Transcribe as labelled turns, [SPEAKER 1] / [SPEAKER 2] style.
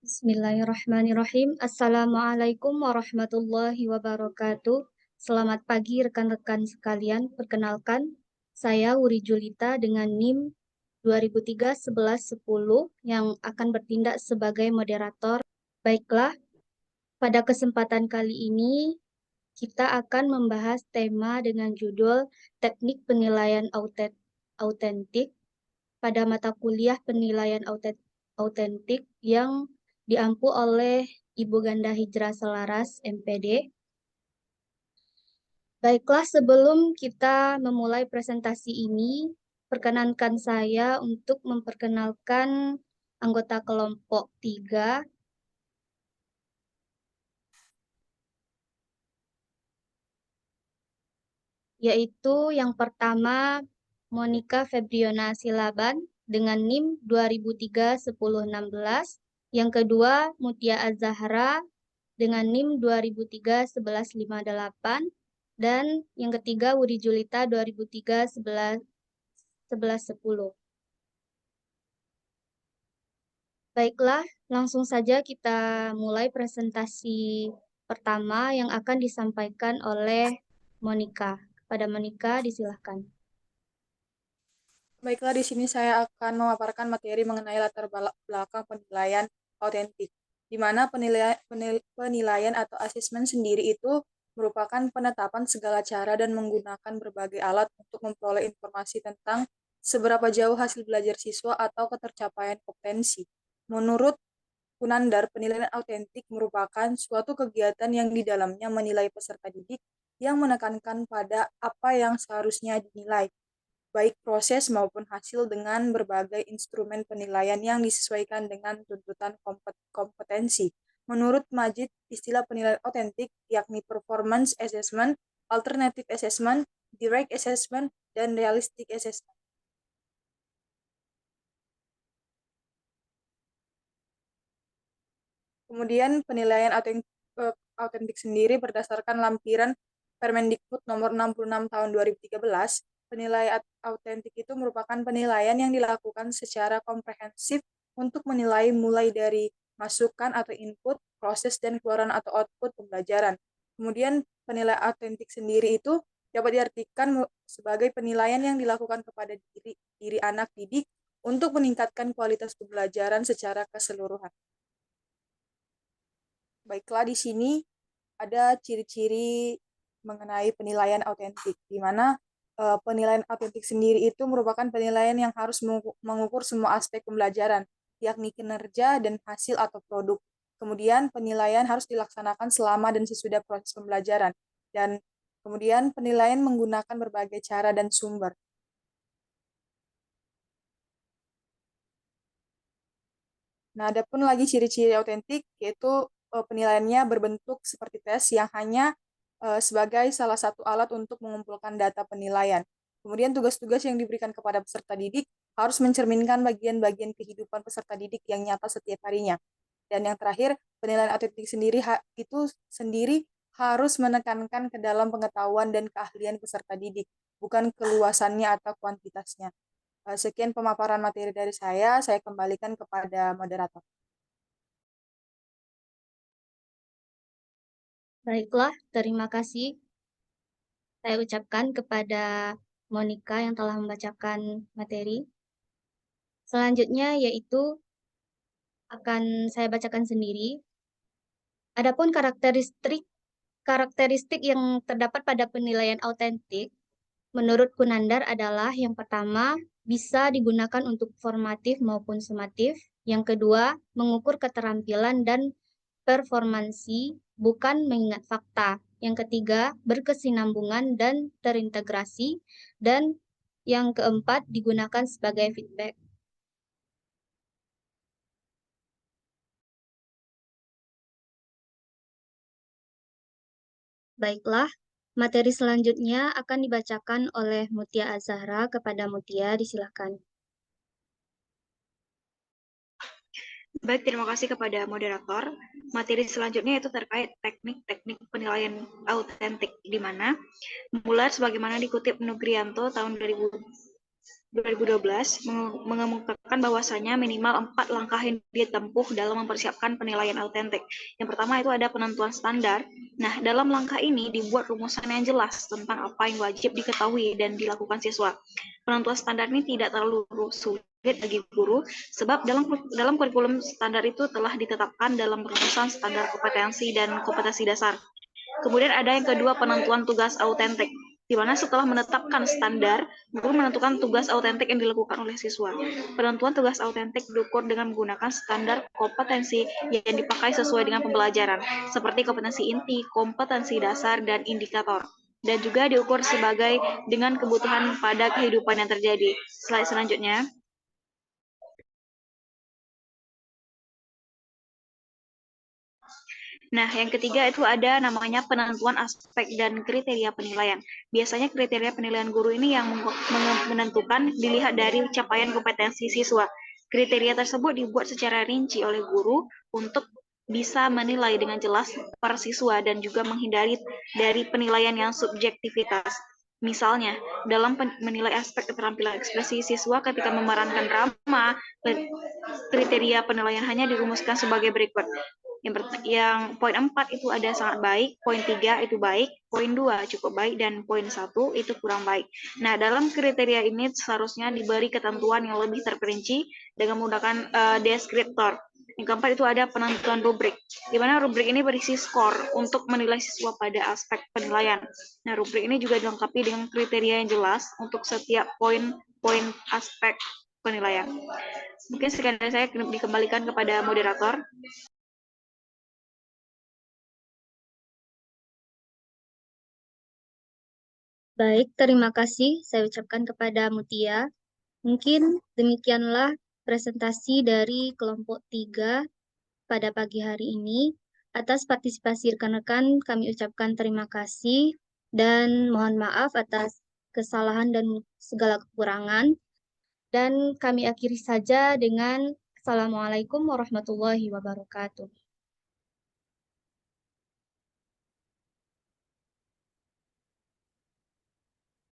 [SPEAKER 1] Bismillahirrahmanirrahim. Assalamualaikum warahmatullahi wabarakatuh. Selamat pagi rekan-rekan sekalian. Perkenalkan, saya Wuri Julita dengan NIM 2003-1110 yang akan bertindak sebagai moderator. Baiklah, pada kesempatan kali ini kita akan membahas tema dengan judul Teknik Penilaian Autentik pada mata kuliah penilaian autentik yang diampu oleh Ibu Ganda Hijrah Selaras, MPD. Baiklah, sebelum kita memulai presentasi ini, perkenankan saya untuk memperkenalkan anggota kelompok 3, yaitu yang pertama Monica Febriona Silaban dengan NIM 2003-1016, yang kedua Mutia Azahra dengan NIM 2003-1158, dan yang ketiga Wuri Julita 2003-1110. Baiklah, langsung saja kita mulai presentasi pertama yang akan disampaikan oleh Monica. Kepada Monica, disilahkan.
[SPEAKER 2] Baiklah, di sini saya akan memaparkan materi mengenai latar belakang penilaian autentik, di mana penilaian atau asesmen sendiri itu merupakan penetapan segala cara dan menggunakan berbagai alat untuk memperoleh informasi tentang seberapa jauh hasil belajar siswa atau ketercapaian kompetensi. Menurut Kunandar, penilaian autentik merupakan suatu kegiatan yang di dalamnya menilai peserta didik yang menekankan pada apa yang seharusnya dinilai, baik proses maupun hasil dengan berbagai instrumen penilaian yang disesuaikan dengan tuntutan kompetensi. Menurut Majid, istilah penilaian autentik yakni performance assessment, alternative assessment, direct assessment, dan realistic assessment. Kemudian penilaian autentik sendiri berdasarkan lampiran Permendikbud nomor 66 tahun 2013, penilaian autentik itu merupakan penilaian yang dilakukan secara komprehensif untuk menilai mulai dari masukan atau input, proses, dan keluaran atau output pembelajaran. Kemudian penilaian autentik sendiri itu dapat diartikan sebagai penilaian yang dilakukan kepada diri anak didik untuk meningkatkan kualitas pembelajaran secara keseluruhan. Baiklah, di sini ada ciri-ciri mengenai penilaian autentik, di mana penilaian autentik sendiri itu merupakan penilaian yang harus mengukur semua aspek pembelajaran, yakni kinerja dan hasil atau produk. Kemudian penilaian harus dilaksanakan selama dan sesudah proses pembelajaran. Dan kemudian penilaian menggunakan berbagai cara dan sumber. Nah, ada pun lagi ciri-ciri autentik, yaitu penilaiannya berbentuk seperti tes yang hanya sebagai salah satu alat untuk mengumpulkan data penilaian. Kemudian tugas-tugas yang diberikan kepada peserta didik harus mencerminkan bagian-bagian kehidupan peserta didik yang nyata setiap harinya. Dan yang terakhir, penilaian autentik sendiri itu sendiri harus menekankan ke dalam pengetahuan dan keahlian peserta didik, bukan keluasannya atau kuantitasnya. Sekian pemaparan materi dari saya kembalikan kepada moderator.
[SPEAKER 1] Baiklah, terima kasih saya ucapkan kepada Monica yang telah membacakan materi. Selanjutnya yaitu akan saya bacakan sendiri. Adapun karakteristik yang terdapat pada penilaian autentik menurut Kunandar adalah yang pertama, bisa digunakan untuk formatif maupun sumatif. Yang kedua, mengukur keterampilan dan performansi, bukan mengingat fakta. Yang ketiga, berkesinambungan dan terintegrasi. Dan yang keempat, digunakan sebagai feedback. Baiklah, materi selanjutnya akan dibacakan oleh Mutia Azahra. Kepada Mutia, disilahkan.
[SPEAKER 3] Baik, terima kasih kepada moderator. Materi selanjutnya itu terkait teknik-teknik penilaian autentik, di mana mulai sebagaimana dikutip Nugrianto tahun 2012 mengemukakan bahwasanya minimal 4 langkah yang ditempuh dalam mempersiapkan penilaian autentik. Yang pertama itu ada penentuan standar. Nah, dalam langkah ini dibuat rumusan yang jelas tentang apa yang wajib diketahui dan dilakukan siswa. Penentuan standar ini tidak terlalu sulit bagi guru, sebab dalam kurikulum standar itu telah ditetapkan dalam rumusan standar kompetensi dan kompetensi dasar. Kemudian ada yang kedua, penentuan tugas autentik, di mana setelah menetapkan standar, guru menentukan tugas autentik yang dilakukan oleh siswa. Penentuan tugas autentik diukur dengan menggunakan standar kompetensi yang dipakai sesuai dengan pembelajaran, seperti kompetensi inti, kompetensi dasar, dan indikator. Dan juga diukur sebagai dengan kebutuhan pada kehidupan yang terjadi. Slide selanjutnya. Nah, yang ketiga itu ada namanya penentuan aspek dan kriteria penilaian. Biasanya kriteria penilaian guru ini yang menentukan dilihat dari capaian kompetensi siswa. Kriteria tersebut dibuat secara rinci oleh guru untuk bisa menilai dengan jelas per siswa dan juga menghindari dari penilaian yang subjektivitas. Misalnya, dalam menilai aspek keterampilan ekspresi siswa ketika memerankan drama, kriteria penilaian hanya dirumuskan sebagai berikut. Yang poin 4 itu ada sangat baik, poin 3 itu baik, poin 2 cukup baik, dan poin 1 itu kurang baik. Nah, dalam kriteria ini seharusnya diberi ketentuan yang lebih terperinci dengan menggunakan deskriptor. Yang keempat itu ada penentuan rubrik, di mana rubrik ini berisi skor untuk menilai siswa pada aspek penilaian. Nah, rubrik ini juga dilengkapi dengan kriteria yang jelas untuk setiap poin-poin aspek penilaian. Mungkin sekian dari saya, dikembalikan kepada moderator.
[SPEAKER 1] Baik, terima kasih saya ucapkan kepada Mutia. Mungkin demikianlah presentasi dari kelompok 3 pada pagi hari ini. Atas partisipasi rekan-rekan kami ucapkan terima kasih dan mohon maaf atas kesalahan dan segala kekurangan. Dan kami akhiri saja dengan Assalamualaikum warahmatullahi wabarakatuh.